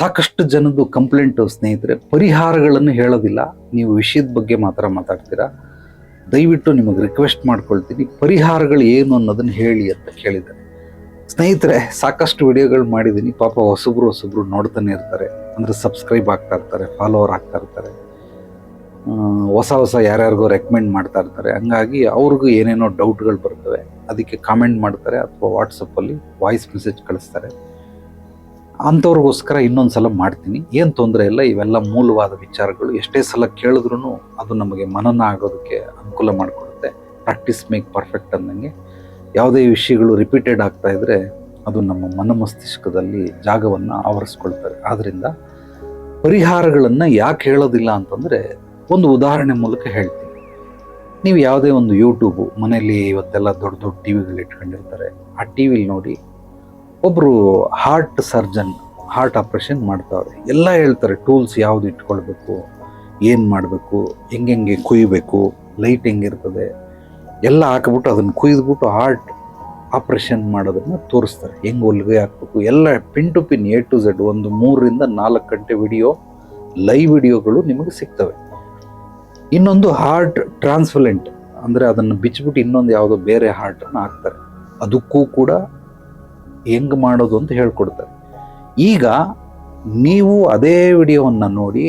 ಸಾಕಷ್ಟು ಜನದ್ದು ಕಂಪ್ಲೇಂಟು ಸ್ನೇಹಿತರೆ, ಪರಿಹಾರಗಳನ್ನು ಹೇಳೋದಿಲ್ಲ, ನೀವು ವಿಷಯದ ಬಗ್ಗೆ ಮಾತ್ರ ಮಾತಾಡ್ತೀರಾ. ದಯವಿಟ್ಟು ನಿಮಗೆ ರಿಕ್ವೆಸ್ಟ್ ಮಾಡ್ಕೊಳ್ತೀನಿ, ಪರಿಹಾರಗಳು ಏನು ಅನ್ನೋದನ್ನು ಹೇಳಿ ಅಂತ ಕೇಳಿದ್ದಾರೆ. ಸ್ನೇಹಿತರೆ, ಸಾಕಷ್ಟು ವಿಡಿಯೋಗಳು ಮಾಡಿದ್ದೀನಿ. ಪಾಪ ಹೊಸಬ್ರು ನೋಡ್ತಾನೆ ಇರ್ತಾರೆ, ಅಂದರೆ ಸಬ್ಸ್ಕ್ರೈಬ್ ಆಗ್ತಾ ಇರ್ತಾರೆ, ಫಾಲೋವರ್ ಆಗ್ತಾ ಇರ್ತಾರೆ, ಹೊಸ ಯಾರ್ಯಾರಿಗೋ ರೆಕಮೆಂಡ್ ಮಾಡ್ತಾ ಇರ್ತಾರೆ. ಹಂಗಾಗಿ ಅವ್ರಿಗೂ ಏನೇನೋ ಡೌಟ್ಗಳು ಬರ್ತವೆ, ಅದಕ್ಕೆ ಕಾಮೆಂಟ್ ಮಾಡ್ತಾರೆ ಅಥವಾ ವಾಟ್ಸಪ್ಪಲ್ಲಿ ವಾಯ್ಸ್ ಮೆಸೇಜ್ ಕಳಿಸ್ತಾರೆ. ಅಂಥವ್ರಿಗೋಸ್ಕರ ಇನ್ನೊಂದು ಸಲ ಮಾಡ್ತೀನಿ, ಏನು ತೊಂದರೆ ಇಲ್ಲ. ಇವೆಲ್ಲ ಮೂಲವಾದ ವಿಚಾರಗಳು, ಎಷ್ಟೇ ಸಲ ಕೇಳಿದ್ರೂ ಅದು ನಮಗೆ ಮನನ ಆಗೋದಕ್ಕೆ ಅನುಕೂಲ ಮಾಡಿಕೊಡುತ್ತೆ. ಪ್ರಾಕ್ಟೀಸ್ ಮೇಕ್ ಪರ್ಫೆಕ್ಟ್ ಅಂದಂಗೆ ಯಾವುದೇ ವಿಷಯಗಳು ರಿಪೀಟೆಡ್ ಆಗ್ತಾ ಇದ್ದರೆ ಅದು ನಮ್ಮ ಮನಮಸ್ತಿಷ್ಕದಲ್ಲಿ ಜಾಗವನ್ನು ಆವರಿಸ್ಕೊಳ್ತಾರೆ. ಆದ್ದರಿಂದ ಪರಿಹಾರಗಳನ್ನು ಯಾಕೆ ಹೇಳೋದಿಲ್ಲ ಅಂತಂದರೆ, ಒಂದು ಉದಾಹರಣೆ ಮೂಲಕ ಹೇಳ್ತೀನಿ. ನೀವು ಯಾವುದೇ ಒಂದು ಯೂಟ್ಯೂಬು, ಮನೆಯಲ್ಲಿ ಇವತ್ತೆಲ್ಲ ದೊಡ್ಡ ದೊಡ್ಡ ಟಿ ವಿಗಳು ಇಟ್ಕೊಂಡಿರ್ತಾರೆ. ಆ ಟಿ ವಿಲಿ ನೋಡಿ, ಒಬ್ಬರು ಹಾರ್ಟ್ ಸರ್ಜನ್ ಹಾರ್ಟ್ ಆಪ್ರೇಷನ್ ಮಾಡ್ತಾವ್ರೆ. ಎಲ್ಲ ಹೇಳ್ತಾರೆ, ಟೂಲ್ಸ್ ಯಾವುದು ಇಟ್ಕೊಳ್ಬೇಕು, ಏನು ಮಾಡಬೇಕು, ಹೆಂಗೆ ಕುಯ್ಬೇಕು, ಲೈಟ್ ಹೆಂಗಿರ್ತದೆ ಎಲ್ಲ ಹಾಕ್ಬಿಟ್ಟು ಅದನ್ನು ಕುಯ್ದುಬಿಟ್ಟು ಹಾರ್ಟ್ ಆಪ್ರೇಷನ್ ಮಾಡೋದನ್ನು ತೋರಿಸ್ತಾರೆ. ಹೆಂಗೆ ಹೊಲಿಗೆ ಹಾಕ್ಬೇಕು ಎಲ್ಲ pin to pin A to Z. ಒಂದು 3 ರಿಂದ 4 ಗಂಟೆ ವಿಡಿಯೋ, ಲೈವ್ ವಿಡಿಯೋಗಳು ನಿಮಗೆ ಸಿಗ್ತವೆ. ಇನ್ನೊಂದು ಹಾರ್ಟ್ ಟ್ರಾನ್ಸ್ಪ್ಲಾಂಟ್, ಅಂದರೆ ಅದನ್ನು ಬಿಚ್ಚಿಬಿಟ್ಟು ಇನ್ನೊಂದು ಯಾವುದೋ ಬೇರೆ ಹಾರ್ಟನ್ನು ಹಾಕ್ತಾರೆ. ಅದಕ್ಕೂ ಕೂಡ ಹೆಂಗೆ ಮಾಡೋದು ಅಂತ ಹೇಳ್ಕೊಡ್ತಾರೆ. ಈಗ ನೀವು ಅದೇ ವಿಡಿಯೋವನ್ನು ನೋಡಿ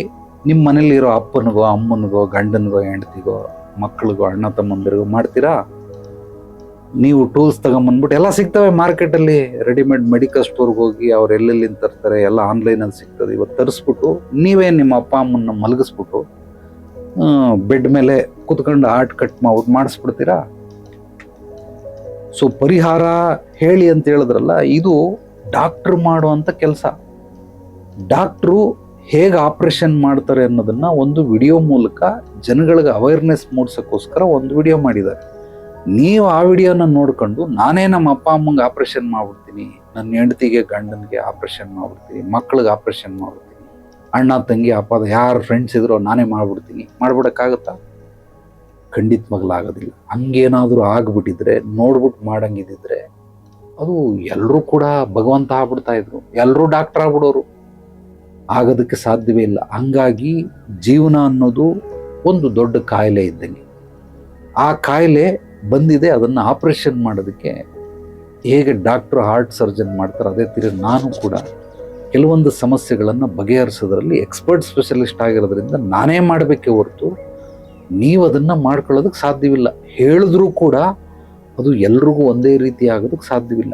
ನಿಮ್ಮ ಮನೇಲಿರೋ ಅಪ್ಪನಿಗೋ ಅಮ್ಮನಿಗೋ ಗಂಡನಿಗೋ ಹೆಂಡತಿಗೋ ಮಕ್ಕಳಿಗೋ ಅಣ್ಣ ತಮ್ಮಂದಿರಿಗೋ ಮಾಡ್ತೀರಾ? ನೀವು ಟೂಲ್ಸ್ ತಗೊಂಬಂದ್ಬಿಟ್ಟು ಎಲ್ಲ ಸಿಗ್ತವೆ ಮಾರ್ಕೆಟಲ್ಲಿ, ರೆಡಿಮೇಡ್ ಮೆಡಿಕಲ್ ಸ್ಟೋರ್ಗೆ ಹೋಗಿ ಅವ್ರು ಎಲ್ಲೆಲ್ಲಿಂದ ತರ್ತಾರೆ, ಎಲ್ಲ ಆನ್ಲೈನಲ್ಲಿ ಸಿಗ್ತದೆ. ಇವತ್ತು ತರಿಸ್ಬಿಟ್ಟು ನೀವೇ ನಿಮ್ಮ ಅಪ್ಪ ಅಮ್ಮನ ಮಲಗಿಸ್ಬಿಟ್ಟು ಬೆಡ್ ಮೇಲೆ ಕೂತ್ಕೊಂಡು ಹಾರ್ಟ್ ಕಟ್ ಮಾಡಿಸ್ಬಿಡ್ತೀರಾ? ಸೊ ಪರಿಹಾರ ಹೇಳಿ ಅಂತ ಹೇಳಿದ್ರಲ್ಲ, ಇದು ಡಾಕ್ಟ್ರು ಮಾಡುವಂಥ ಕೆಲಸ. ಡಾಕ್ಟ್ರು ಹೇಗೆ ಆಪ್ರೇಷನ್ ಮಾಡ್ತಾರೆ ಅನ್ನೋದನ್ನ ಒಂದು ವಿಡಿಯೋ ಮೂಲಕ ಜನಗಳಿಗೆ ಅವೇರ್ನೆಸ್ ಮೂಡಿಸೋಕ್ಕೋಸ್ಕರ ಒಂದು ವಿಡಿಯೋ ಮಾಡಿದ್ದಾರೆ. ನೀವು ಆ ವಿಡಿಯೋನ ನೋಡ್ಕೊಂಡು, ನಾನೇ ನಮ್ಮ ಅಪ್ಪ ಅಮ್ಮಂಗೆ ಆಪ್ರೇಷನ್ ಮಾಡ್ಬಿಡ್ತೀನಿ, ನನ್ನ ಹೆಂಡತಿಗೆ ಗಂಡನಿಗೆ ಆಪ್ರೇಷನ್ ಮಾಡ್ಬಿಡ್ತೀನಿ, ಮಕ್ಳಿಗೆ ಆಪ್ರೇಷನ್ ಮಾಡ್ಬಿಡ್ತೀನಿ, ಅಣ್ಣ ತಂಗಿ ಅಪ್ಪ ಯಾರು ಫ್ರೆಂಡ್ಸ್ ಇದ್ರೋ ನಾನೇ ಮಾಡ್ಬಿಡ್ತೀನಿ. ಮಾಡ್ಬಿಡೋಕ್ಕಾಗತ್ತಾ? ಖಂಡಿತವಾಗ್ಲಾಗೋದಿಲ್ಲ. ಹಂಗೇನಾದರೂ ಆಗ್ಬಿಟ್ಟಿದ್ರೆ, ನೋಡ್ಬಿಟ್ಟು ಮಾಡಂಗಿದ್ದಿದ್ರೆ ಅದು ಎಲ್ಲರೂ ಕೂಡ ಭಗವಂತ ಆಗ್ಬಿಡ್ತಾ ಇದ್ರು, ಎಲ್ಲರೂ ಡಾಕ್ಟರ್ ಆಗ್ಬಿಡೋರು. ಆಗೋದಕ್ಕೆ ಸಾಧ್ಯವೇ ಇಲ್ಲ. ಹಂಗಾಗಿ ಜೀವನ ಅನ್ನೋದು ಒಂದು ದೊಡ್ಡ ಕಾಯಿಲೆ ಇದ್ದಂಗೆ. ಆ ಕಾಯಿಲೆ ಬಂದಿದೆ, ಅದನ್ನು ಆಪ್ರೇಷನ್ ಮಾಡೋದಕ್ಕೆ ಹೇಗೆ ಡಾಕ್ಟ್ರು ಹಾರ್ಟ್ ಸರ್ಜನ್ ಮಾಡ್ತಾರೆ, ಅದೇ ತೀರ ನಾನು ಕೂಡ ಕೆಲವೊಂದು ಸಮಸ್ಯೆಗಳನ್ನು ಬಗೆಹರಿಸೋದ್ರಲ್ಲಿ ಎಕ್ಸ್ಪರ್ಟ್ ಸ್ಪೆಷಲಿಸ್ಟ್ ಆಗಿರೋದ್ರಿಂದ ನಾನೇ ಮಾಡಬೇಕೇ ಹೊರತು ನೀವು ಅದನ್ನು ಮಾಡ್ಕೊಳ್ಳೋದಕ್ಕೆ ಸಾಧ್ಯವಿಲ್ಲ. ಹೇಳಿದ್ರೂ ಕೂಡ ಅದು ಎಲ್ರಿಗೂ ಒಂದೇ ರೀತಿ ಆಗೋದಕ್ಕೆ ಸಾಧ್ಯವಿಲ್ಲ.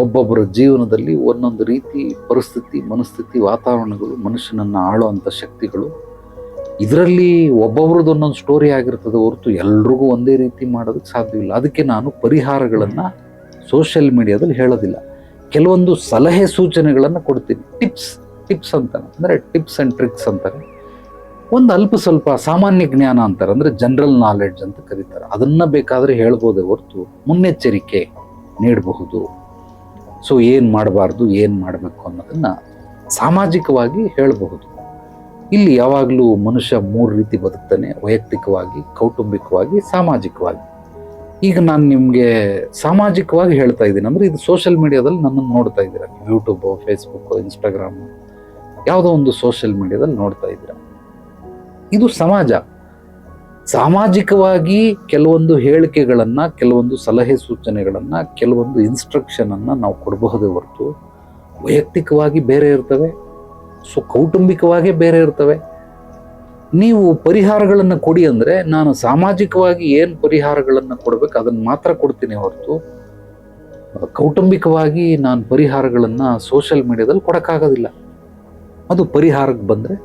ಒಬ್ಬೊಬ್ಬರ ಜೀವನದಲ್ಲಿ ಒಂದೊಂದು ರೀತಿ ಪರಿಸ್ಥಿತಿ, ಮನಸ್ಥಿತಿ, ವಾತಾವರಣಗಳು ಮನುಷ್ಯನನ್ನು ಆಳುವಂಥ ಶಕ್ತಿಗಳು. ಇದರಲ್ಲಿ ಒಬ್ಬೊಬ್ರದ್ದು ಒಂದೊಂದು ಸ್ಟೋರಿ ಆಗಿರ್ತದೆ ಹೊರತು ಎಲ್ರಿಗೂ ಒಂದೇ ರೀತಿ ಮಾಡೋದಕ್ಕೆ ಸಾಧ್ಯವಿಲ್ಲ. ಅದಕ್ಕೆ ನಾನು ಪರಿಹಾರಗಳನ್ನು ಸೋಷಿಯಲ್ ಮೀಡಿಯಾದಲ್ಲಿ ಹೇಳೋದಿಲ್ಲ. ಕೆಲವೊಂದು ಸಲಹೆ ಸೂಚನೆಗಳನ್ನು ಕೊಡ್ತೀನಿ. ಟಿಪ್ಸ್ ಅಂತಾರೆ, ಅಂದರೆ ಟಿಪ್ಸ್ ಆ್ಯಂಡ್ ಟ್ರಿಕ್ಸ್ ಅಂತಾರೆ. ಒಂದು ಅಲ್ಪ ಸ್ವಲ್ಪ ಸಾಮಾನ್ಯ ಜ್ಞಾನ ಅಂತಾರೆ, ಅಂದರೆ ಜನರಲ್ ನಾಲೆಡ್ಜ್ ಅಂತ ಕರೀತಾರೆ. ಅದನ್ನು ಬೇಕಾದರೆ ಹೇಳ್ಬೋದೇ ಹೊರತು ಮುನ್ನೆಚ್ಚರಿಕೆ ನೀಡಬಹುದು. ಸೊ ಏನು ಮಾಡಬಾರ್ದು, ಏನು ಮಾಡಬೇಕು ಅನ್ನೋದನ್ನು ಸಾಮಾಜಿಕವಾಗಿ ಹೇಳಬಹುದು. ಇಲ್ಲಿ ಯಾವಾಗಲೂ ಮನುಷ್ಯ 3 ರೀತಿ ಬದುಕ್ತಾನೆ: ವೈಯಕ್ತಿಕವಾಗಿ, ಕೌಟುಂಬಿಕವಾಗಿ, ಸಾಮಾಜಿಕವಾಗಿ. ಈಗ ನಾನು ನಿಮಗೆ ಸಾಮಾಜಿಕವಾಗಿ ಹೇಳ್ತಾ ಇದ್ದೀನಿ, ಅಂದರೆ ಇದು ಸೋಷಿಯಲ್ ಮೀಡಿಯಾದಲ್ಲಿ ನನ್ನನ್ನು ನೋಡ್ತಾ ಇದ್ದೀರಾ, ಯೂಟ್ಯೂಬು, ಫೇಸ್ಬುಕ್ಕು, ಇನ್ಸ್ಟಾಗ್ರಾಮು, ಯಾವುದೋ ಒಂದು ಸೋಷಿಯಲ್ ಮೀಡಿಯಾದಲ್ಲಿ ನೋಡ್ತಾ ಇದ್ದೀರಾ. ಇದು ಸಮಾಜ. ಸಾಮಾಜಿಕವಾಗಿ ಕೆಲವೊಂದು ಹೇಳಿಕೆಗಳನ್ನು, ಕೆಲವೊಂದು ಸಲಹೆ ಸೂಚನೆಗಳನ್ನು, ಕೆಲವೊಂದು ಇನ್ಸ್ಟ್ರಕ್ಷನನ್ನು ನಾವು ಕೊಡಬಹುದೇ ಹೊರತು ವೈಯಕ್ತಿಕವಾಗಿ ಬೇರೆ ಇರ್ತವೆ, ಸೊ ಕೌಟುಂಬಿಕವಾಗೇ ಬೇರೆ ಇರ್ತವೆ. ನೀವು ಪರಿಹಾರಗಳನ್ನು ಕೊಡಿ ಅಂದರೆ ನಾನು ಸಾಮಾಜಿಕವಾಗಿ ಏನು ಪರಿಹಾರಗಳನ್ನು ಕೊಡಬೇಕು ಅದನ್ನು ಮಾತ್ರ ಕೊಡ್ತೀನಿ ಹೊರತು ಕೌಟುಂಬಿಕವಾಗಿ ನಾನು ಪರಿಹಾರಗಳನ್ನು ಸೋಷಿಯಲ್ ಮೀಡಿಯಾದಲ್ಲಿ ಕೊಡೋಕ್ಕಾಗೋದಿಲ್ಲ. ಅದು ಪರಿಹಾರಕ್ಕೆ ಬಂದರೆ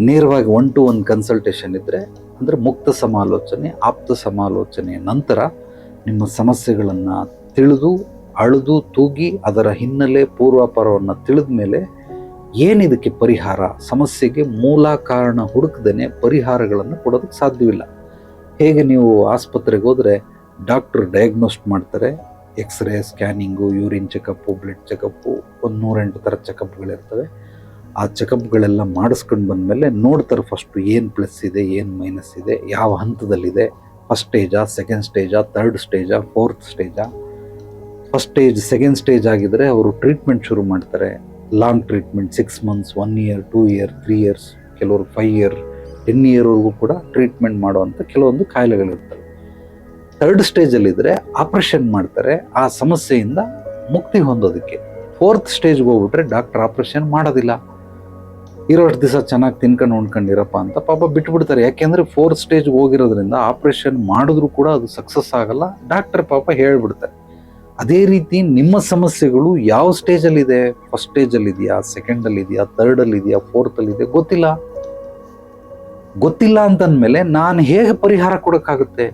ನೇರವಾಗಿ 1 to 1 ಕನ್ಸಲ್ಟೇಷನ್ ಇದ್ದರೆ, ಅಂದರೆ ಮುಕ್ತ ಸಮಾಲೋಚನೆ, ಆಪ್ತ ಸಮಾಲೋಚನೆಯ ನಂತರ ನಿಮ್ಮ ಸಮಸ್ಯೆಗಳನ್ನು ತಿಳಿದು ಅಳೆದು ತೂಗಿ ಅದರ ಹಿನ್ನೆಲೆ ಪೂರ್ವಾಪರವನ್ನು ತಿಳಿದ ಮೇಲೆ ಏನಿದಕ್ಕೆ ಪರಿಹಾರ, ಸಮಸ್ಯೆಗೆ ಮೂಲ ಕಾರಣ ಹುಡುಕದೇನೆ ಪರಿಹಾರಗಳನ್ನು ಕೊಡೋದಕ್ಕೆ ಸಾಧ್ಯವಿಲ್ಲ. ಹೇಗೆ ನೀವು ಆಸ್ಪತ್ರೆಗೆ ಹೋದರೆ ಡಾಕ್ಟ್ರು ಡಯಾಗ್ನೋಸ್ಟ್ ಮಾಡ್ತಾರೆ, X ray, scanning, urine checkup, blood checkup, ಒಂದು 108 ಥರ ಚೆಕಪ್ಗಳಿರ್ತವೆ. ಆ ಚೆಕಪ್ಗಳೆಲ್ಲ ಮಾಡಿಸ್ಕೊಂಡು ಬಂದಮೇಲೆ ನೋಡ್ತಾರೆ ಫಸ್ಟು ಏನು ಪ್ಲಸ್ ಇದೆ, ಏನು ಮೈನಸ್ ಇದೆ, ಯಾವ ಹಂತದಲ್ಲಿದೆ, ಫಸ್ಟ್ ಸ್ಟೇಜಾ, ಸೆಕೆಂಡ್ ಸ್ಟೇಜಾ, ಥರ್ಡ್ ಸ್ಟೇಜಾ, ಫೋರ್ತ್ ಸ್ಟೇಜಾ. ಫಸ್ಟ್ ಸ್ಟೇಜ್, ಸೆಕೆಂಡ್ ಸ್ಟೇಜ್ ಆಗಿದ್ದರೆ ಅವರು ಟ್ರೀಟ್ಮೆಂಟ್ ಶುರು ಮಾಡ್ತಾರೆ. Long treatment 6 months, 1 year, 2 year, 3 years, ಕೆಲವರು 5 ಇಯರ್, 10 ಇಯರ್ವರೆಗೂ ಕೂಡ ಟ್ರೀಟ್ಮೆಂಟ್ ಮಾಡುವಂಥ ಕೆಲವೊಂದು ಕಾಯಿಲೆಗಳಿರ್ತವೆ. 3rd ಸ್ಟೇಜಲ್ಲಿದ್ದರೆ ಆಪ್ರೇಷನ್ ಮಾಡ್ತಾರೆ ಆ ಸಮಸ್ಯೆಯಿಂದ ಮುಕ್ತಿ ಹೊಂದೋದಕ್ಕೆ. 4th ಸ್ಟೇಜ್ಗೆ ಹೋಗ್ಬಿಟ್ರೆ ಡಾಕ್ಟರ್ ಆಪ್ರೇಷನ್ ಮಾಡೋದಿಲ್ಲ. ಇರೋಷ್ಟು ದಿವಸ ಚೆನ್ನಾಗಿ ತಿನ್ಕೊಂಡು ಉಣ್ಕೊಂಡಿರಪ್ಪ ಅಂತ ಪಾಪ ಬಿಟ್ಬಿಡ್ತಾರೆ. ಯಾಕೆಂದರೆ 4th ಸ್ಟೇಜ್ಗೆ ಹೋಗಿರೋದ್ರಿಂದ ಆಪ್ರೇಷನ್ ಮಾಡಿದ್ರು ಕೂಡ ಅದು ಸಕ್ಸಸ್ ಆಗಲ್ಲ, ಡಾಕ್ಟರ್ ಪಾಪ ಹೇಳ್ಬಿಡ್ತಾರೆ. ಅದೇ ರೀತಿ ನಿಮ್ಮ ಸಮಸ್ಯೆಗಳು ಯಾವ ಸ್ಟೇಜಲ್ಲಿದೆ, 1st ಸ್ಟೇಜಲ್ಲಿದೆಯಾ, 2nd ಥರ್ಡಲ್ಲಿದೆಯಾ, 4th ಗೊತ್ತಿಲ್ಲ ಅಂತಂದಮೇಲೆ ನಾನು ಹೇಗೆ ಪರಿಹಾರ ಕೊಡೋಕ್ಕಾಗುತ್ತೆ?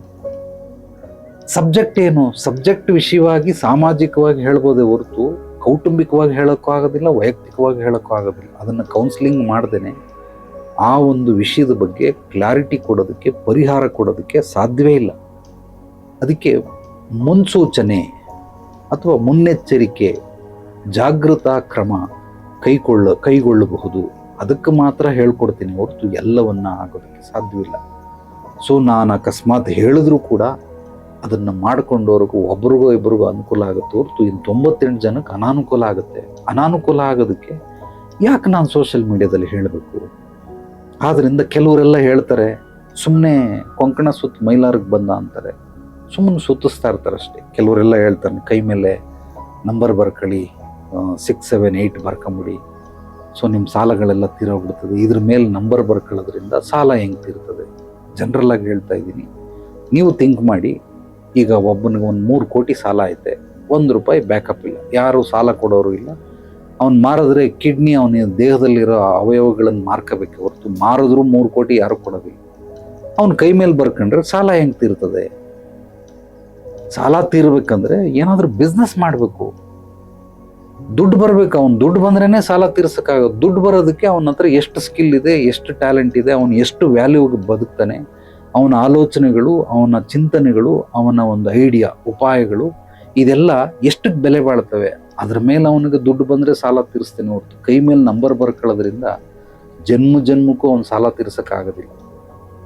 ಸಬ್ಜೆಕ್ಟ್ ಏನು? ಸಬ್ಜೆಕ್ಟ್ ವಿಷಯವಾಗಿ ಸಾಮಾಜಿಕವಾಗಿ ಹೇಳ್ಬೋದೇ ಹೊರತು ಕೌಟುಂಬಿಕವಾಗಿ ಹೇಳೋಕ್ಕೂ ಆಗೋದಿಲ್ಲ, ವೈಯಕ್ತಿಕವಾಗಿ ಹೇಳೋಕ್ಕೂ ಆಗೋದಿಲ್ಲ. ಅದನ್ನು ಕೌನ್ಸಿಲಿಂಗ್ ಮಾಡ್ದೇನೆ ಆ ಒಂದು ವಿಷಯದ ಬಗ್ಗೆ ಕ್ಲಾರಿಟಿ ಕೊಡೋದಕ್ಕೆ, ಪರಿಹಾರ ಕೊಡೋದಕ್ಕೆ ಸಾಧ್ಯವೇ ಇಲ್ಲ. ಅದಕ್ಕೆ ಮುನ್ಸೂಚನೆ ಅಥವಾ ಮುನ್ನೆಚ್ಚರಿಕೆ, ಜಾಗೃತಾ ಕ್ರಮ ಕೈಗೊಳ್ಳಬಹುದು. ಅದಕ್ಕೆ ಮಾತ್ರ ಹೇಳ್ಕೊಡ್ತೀನಿ ಹೊರತು ಎಲ್ಲವನ್ನ ಆಗೋದಕ್ಕೆ ಸಾಧ್ಯವಿಲ್ಲ. ಸೊ ನಾನು ಅಕಸ್ಮಾತ್ ಹೇಳಿದ್ರೂ ಕೂಡ ಅದನ್ನು ಮಾಡಿಕೊಂಡವ್ರಿಗೂ ಒಬ್ರಿಗೋ ಇಬ್ಬರಿಗೂ ಅನುಕೂಲ ಆಗುತ್ತೆ ಹೊರತು ಇನ್ನು 98 ಜನಕ್ಕೆ ಅನಾನುಕೂಲ ಆಗುತ್ತೆ. ಅನಾನುಕೂಲ ಆಗೋದಕ್ಕೆ ಯಾಕೆ ನಾನು ಸೋಷಿಯಲ್ ಮೀಡಿಯಾದಲ್ಲಿ ಹೇಳಬೇಕು? ಆದ್ದರಿಂದ ಕೆಲವರೆಲ್ಲ ಹೇಳ್ತಾರೆ, ಸುಮ್ಮನೆ ಕೊಂಕಣ ಸುತ್ತ ಮೈಲಾರಿಗೆ ಬಂದ ಅಂತಾರೆ, ಸುಮ್ಮನೆ ಸುತ್ತಿಸ್ತಾ ಇರ್ತಾರೆ ಅಷ್ಟೇ. ಕೆಲವರೆಲ್ಲ ಹೇಳ್ತಾರೆ, ಕೈ ಮೇಲೆ ನಂಬರ್ ಬರ್ಕೊಳ್ಳಿ, 6, 7, 8 ಬರ್ಕೊಂಬಿಡಿ, ಸೊ ನಿಮ್ಮ ಸಾಲಗಳೆಲ್ಲ ತೀರೋಗ್ಬಿಡ್ತದೆ. ಇದ್ರ ಮೇಲೆ ನಂಬರ್ ಬರ್ಕೊಳ್ಳೋದ್ರಿಂದ ಸಾಲ ಹೆಂಗೆ ತೀರ್ತದೆ? ಜನರಲ್ಲಾಗಿ ಹೇಳ್ತಾ ಇದ್ದೀನಿ, ನೀವು ಥಿಂಕ್ ಮಾಡಿ. ಈಗ ಒಬ್ಬನಿಗೆ ಒಂದು 3 ಕೋಟಿ ಸಾಲ ಐತೆ, 1 ರೂಪಾಯಿ ಬ್ಯಾಕಪ್ ಇಲ್ಲ, ಯಾರು ಸಾಲ ಕೊಡೋರು ಇಲ್ಲ. ಅವ್ನು ಮಾರಿದ್ರೆ ಕಿಡ್ನಿ ಅವನ ದೇಹದಲ್ಲಿರೋ ಅವಯವಗಳನ್ನು ಮಾರ್ಕೋಬೇಕು ಹೊರತು ಮಾರಿದ್ರು 3 ಕೋಟಿ ಯಾರು ಕೊಡೋದಿಲ್ಲ. ಅವ್ನ ಕೈ ಮೇಲೆ ಬರ್ಕೊಂಡ್ರೆ ಸಾಲ ಹೆಂಗೆ ತೀರ್ತದೆ? ಸಾಲ ತೀರ್ಬೇಕಂದ್ರೆ ಏನಾದರೂ ಬಿಸ್ನೆಸ್ ಮಾಡಬೇಕು, ದುಡ್ಡು ಬರಬೇಕು. ಅವ್ನು ದುಡ್ಡು ಬಂದ್ರೇ ಸಾಲ ತೀರ್ಸೋಕ್ಕಾಗೋದು. ದುಡ್ಡು ಬರೋದಕ್ಕೆ ಅವನ ಹತ್ರ ಎಷ್ಟು ಸ್ಕಿಲ್ ಇದೆ, ಎಷ್ಟು ಟ್ಯಾಲೆಂಟ್ ಇದೆ, ಅವನು ಎಷ್ಟು ವ್ಯಾಲ್ಯೂಗೆ ಬದುಕ್ತಾನೆ, ಅವನ ಆಲೋಚನೆಗಳು, ಅವನ ಚಿಂತನೆಗಳು, ಅವನ ಒಂದು ಐಡಿಯಾ, ಉಪಾಯಗಳು, ಇದೆಲ್ಲ ಎಷ್ಟಕ್ಕೆ ಬೆಲೆ ಬಾಳ್ತವೆ. ಅದ್ರ ಮೇಲೆ ಅವನಿಗೆ ದುಡ್ಡು ಬಂದರೆ ಸಾಲ ತೀರಿಸ್ತೇನೆ ಹೊರತು ಕೈ ಮೇಲೆ ನಂಬರ್ ಬರ್ಕೊಳ್ಳೋದ್ರಿಂದ ಜನ್ಮಕ್ಕೂ ಅವ್ನು ಸಾಲ ತೀರ್ಸೋಕ್ಕಾಗೋದಿಲ್ಲ.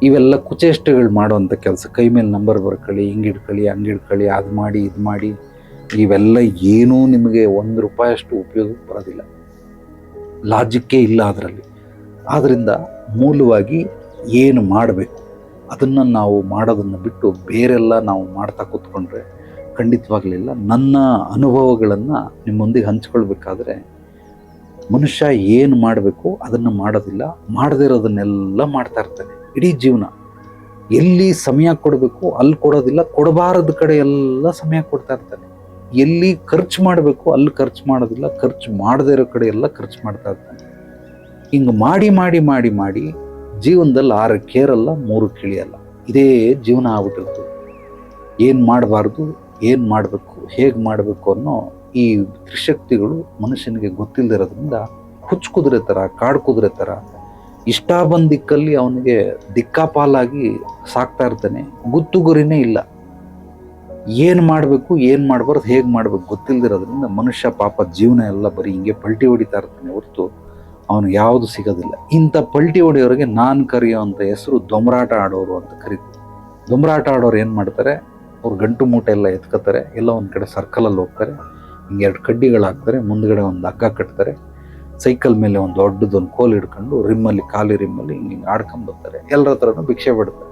ಇವೆಲ್ಲ ಕುಚೇಷ್ಟೆಗಳು ಮಾಡುವಂಥ ಕೆಲಸ. ಕೈ ಮೇಲೆ ನಂಬರ್ ಬರ್ಕೊಳ್ಳಿ, ಹಿಂಗಿಡ್ಕೊಳ್ಳಿ, ಹಂಗಿಡ್ಕೊಳ್ಳಿ, ಅದು ಮಾಡಿ ಇದು ಮಾಡಿ, ಇವೆಲ್ಲ ಏನೂ ನಿಮಗೆ 1 ರೂಪಾಯಷ್ಟು ಉಪಯೋಗಕ್ಕೆ ಬರೋದಿಲ್ಲ. ಲಾಜಿಕ್ಕೇ ಇಲ್ಲ ಅದರಲ್ಲಿ. ಆದ್ದರಿಂದ ಮೂಲವಾಗಿ ಏನು ಮಾಡಬೇಕು ಅದನ್ನು ನಾವು ಮಾಡೋದನ್ನು ಬಿಟ್ಟು ಬೇರೆಲ್ಲ ನಾವು ಮಾಡ್ತಾ ಕೂತ್ಕೊಂಡ್ರೆ ಖಂಡಿತವಾಗಲಿಲ್ಲ. ನನ್ನ ಅನುಭವಗಳನ್ನು ನಿಮ್ಮೊಂದಿಗೆ ಹಂಚ್ಕೊಳ್ಬೇಕಾದ್ರೆ ಮನುಷ್ಯ ಏನು ಮಾಡಬೇಕು ಅದನ್ನು ಮಾಡೋದಿಲ್ಲ, ಮಾಡದೇ ಇರೋದನ್ನೆಲ್ಲ ಮಾಡ್ತಾ ಇರ್ತಾನೆ ಇಡೀ ಜೀವನ. ಎಲ್ಲಿ ಸಮಯ ಕೊಡಬೇಕು ಅಲ್ಲಿ ಕೊಡೋದಿಲ್ಲ, ಕೊಡಬಾರದ ಕಡೆ ಎಲ್ಲ ಸಮಯ ಕೊಡ್ತಾ ಇರ್ತಾನೆ. ಎಲ್ಲಿ ಖರ್ಚು ಮಾಡಬೇಕು ಅಲ್ಲಿ ಖರ್ಚು ಮಾಡೋದಿಲ್ಲ, ಖರ್ಚು ಮಾಡದೇ ಇರೋ ಕಡೆ ಎಲ್ಲ ಖರ್ಚು ಮಾಡ್ತಾ ಇರ್ತಾನೆ. ಹಿಂಗೆ ಮಾಡಿ ಮಾಡಿ ಮಾಡಿ ಮಾಡಿ ಜೀವನದಲ್ಲಿ 6 ಕೇರಲ್ಲ 3 ಕಿಳಿಯಲ್ಲ, ಇದೇ ಜೀವನ ಆಗ್ಬಿಟ್ಟಿರ್ತದೆ. ಏನು ಮಾಡಬಾರ್ದು, ಏನು ಮಾಡಬೇಕು, ಹೇಗೆ ಮಾಡಬೇಕು ಅನ್ನೋ ಈ ತ್ರಿಶಕ್ತಿಗಳು ಮನುಷ್ಯನಿಗೆ ಗೊತ್ತಿಲ್ಲದಿರೋದ್ರಿಂದ ಹುಚ್ಚು ಕುದುರೆ ಥರ, ಕಾಡು ಕುದುರೆ ಥರ ಇಷ್ಟ ಬಂದ ದಿಕ್ಕಲ್ಲಿ ಅವನಿಗೆ ದಿಕ್ಕಾಪಾಲಾಗಿ ಸಾಕ್ತಾ ಇರ್ತಾನೆ. ಗುತ್ತು ಗುರಿನೇ ಇಲ್ಲ. ಏನು ಮಾಡಬೇಕು, ಏನು ಮಾಡಬಾರ್ದು, ಹೇಗೆ ಮಾಡಬೇಕು ಗೊತ್ತಿಲ್ಲದಿರೋದ್ರಿಂದ ಮನುಷ್ಯ ಪಾಪ ಜೀವನ ಎಲ್ಲ ಬರೀ ಹಿಂಗೆ ಪಲ್ಟಿ ಹೊಡಿತಾ ಇರ್ತಾನೆ ಹೊರತು ಅವನಿಗೆ ಯಾವುದು ಸಿಗೋದಿಲ್ಲ. ಇಂಥ ಪಲ್ಟಿ ಹೊಡೆಯೋರಿಗೆ ನಾನು ಕರೆಯೋವಂಥ ಹೆಸರು ದೊಂಬರಾಟ ಆಡೋರು ಅಂತ ಕರೀತೀವಿ. ದೊಂಬರಾಟ ಆಡೋರು ಏನು ಮಾಡ್ತಾರೆ, ಅವ್ರು ಗಂಟು ಮೂಟೆ ಎಲ್ಲ ಎತ್ಕೋತಾರೆ, ಎಲ್ಲ ಒಂದು ಕಡೆ ಸರ್ಕಲಲ್ಲಿ ಹೋಗ್ತಾರೆ, ಹಿಂಗೆ 2 ಕಡ್ಡಿಗಳು ಹಾಕ್ತಾರೆ, ಮುಂದ್ಗಡೆ ಒಂದು ಹಗ್ಗ ಕಟ್ತಾರೆ, ಸೈಕಲ್ ಮೇಲೆ ಒಂದು ದೊಡ್ಡದೊಂದು ಕೋಲ್ ಹಿಡ್ಕೊಂಡು ರಿಮ್ಮಲ್ಲಿ, ಖಾಲಿ ರಿಮ್ಮಲ್ಲಿ ಹಿಂಗೆ ಆಡ್ಕೊಂಡು ಬರ್ತಾರೆ. ಎಲ್ಲರ ಹತ್ರನೂ ಭಿಕ್ಷೆ ಬಿಡ್ತಾರೆ.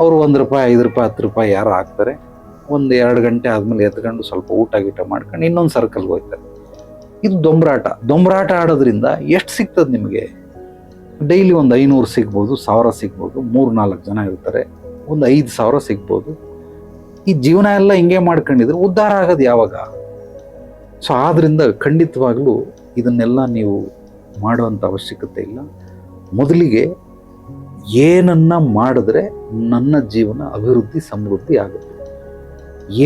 ಅವರು 1 ರೂಪಾಯಿ, 5 ರೂಪಾಯಿ, 10 ರೂಪಾಯಿ ಯಾರು ಹಾಕ್ತಾರೆ. ಒಂದು 2 ಗಂಟೆ ಆದಮೇಲೆ ಎತ್ಕೊಂಡು ಸ್ವಲ್ಪ ಊಟ ಗೀಟ ಮಾಡ್ಕೊಂಡು ಇನ್ನೊಂದು ಸರ್ಕಲ್ಗೆ ಹೋಗ್ತಾರೆ. ಇದು ದೊಂಬರಾಟ. ದೊಂಬರಾಟ ಆಡೋದ್ರಿಂದ ಎಷ್ಟು ಸಿಗ್ತದೆ ನಿಮಗೆ? ಡೈಲಿ ಒಂದು 500 ಸಿಗ್ಬೋದು, 1000 ಸಿಗ್ಬೋದು, 3-4 ಜನ ಇರ್ತಾರೆ, ಒಂದು 5000 ಸಿಗ್ಬೋದು. ಈ ಜೀವನ ಎಲ್ಲ ಹಿಂಗೆ ಮಾಡ್ಕೊಂಡಿದ್ರೆ ಉದ್ಧಾರ ಆಗೋದು ಯಾವಾಗ? ಸೊ ಆದ್ದರಿಂದ ಖಂಡಿತವಾಗ್ಲೂ ಇದನ್ನೆಲ್ಲ ನೀವು ಮಾಡುವಂಥ ಅವಶ್ಯಕತೆ ಇಲ್ಲ. ಮೊದಲಿಗೆ ಏನನ್ನ ಮಾಡಿದ್ರೆ ನನ್ನ ಜೀವನ ಅಭಿವೃದ್ಧಿ ಸಮೃದ್ಧಿ ಆಗುತ್ತೆ,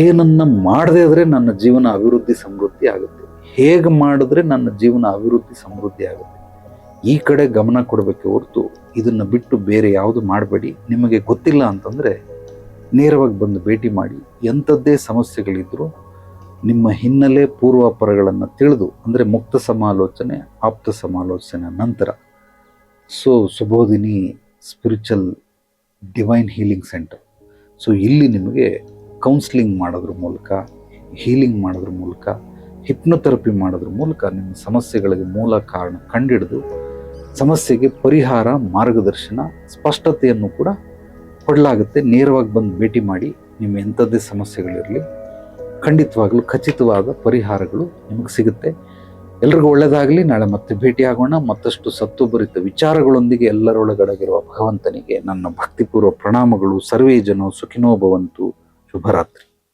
ಏನನ್ನ ಮಾಡದೇ ಇದ್ರೆ ನನ್ನ ಜೀವನ ಅಭಿವೃದ್ಧಿ ಸಮೃದ್ಧಿ ಆಗುತ್ತೆ, ಹೇಗೆ ಮಾಡಿದ್ರೆ ನನ್ನ ಜೀವನ ಅಭಿವೃದ್ಧಿ ಸಮೃದ್ಧಿ ಆಗುತ್ತೆ, ಈ ಕಡೆ ಗಮನ ಕೊಡಬೇಕೆ ಹೊರತು ಇದನ್ನು ಬಿಟ್ಟು ಬೇರೆ ಯಾವುದು ಮಾಡಬೇಡಿ. ನಿಮಗೆ ಗೊತ್ತಿಲ್ಲ ಅಂತಂದರೆ ನೇರವಾಗಿ ಬಂದು ಭೇಟಿ ಮಾಡಿ. ಎಂಥದ್ದೇ ಸಮಸ್ಯೆಗಳಿದ್ದರೂ ನಿಮ್ಮ ಹಿನ್ನೆಲೆ ಪೂರ್ವಾಪರಗಳನ್ನು ತಿಳಿದು, ಅಂದರೆ ಮುಕ್ತ ಸಮಾಲೋಚನೆ, ಆಪ್ತ ಸಮಾಲೋಚನೆ ನಂತರ. So Subodhini spiritual divine healing centre. So ಇಲ್ಲಿ ನಿಮಗೆ ಕೌನ್ಸ್ಲಿಂಗ್ ಮಾಡೋದ್ರ ಮೂಲಕ, ಹೀಲಿಂಗ್ ಮಾಡೋದ್ರ ಮೂಲಕ, ಹಿಪ್ನೋಥೆರಪಿ ಮಾಡೋದ್ರ ಮೂಲಕ ನಿಮ್ಮ ಸಮಸ್ಯೆಗಳಿಗೆ ಮೂಲ ಕಾರಣ ಕಂಡಿಡಿದು ಸಮಸ್ಯೆಗೆ ಪರಿಹಾರ, ಮಾರ್ಗದರ್ಶನ, ಸ್ಪಷ್ಟತೆಯನ್ನು ಕೂಡ ಕೊಡಲಾಗುತ್ತೆ. ನೇರವಾಗಿ ಬಂದು ಭೇಟಿ ಮಾಡಿ. ನಿಮ್ಮ ಎಂಥದ್ದೇ ಸಮಸ್ಯೆಗಳಿರಲಿ, ಖಂಡಿತವಾಗ್ಲೂ ಖಚಿತವಾದ ಪರಿಹಾರಗಳು ನಿಮಗೆ ಸಿಗುತ್ತೆ. ಎಲ್ರಿಗೂ ಒಳ್ಳೆಯದಾಗಲಿ. ನಾಳೆ ಮತ್ತೆ ಭೇಟಿಯಾಗೋಣ. ಮತ್ತಷ್ಟು ಸತ್ತುಭರಿತ ವಿಚಾರಗಳೊಂದಿಗೆ ಎಲ್ಲರೊಳಗಡಗಿರುವ ಭಗವಂತನಿಗೆ ನನ್ನ ಭಕ್ತಿಪೂರ್ವ ಪ್ರಣಾಮಗಳು. ಸರ್ವೇ ಜನೋ ಸುಖಿನೋ ಭವಂತು. ಶುಭರಾತ್ರಿ.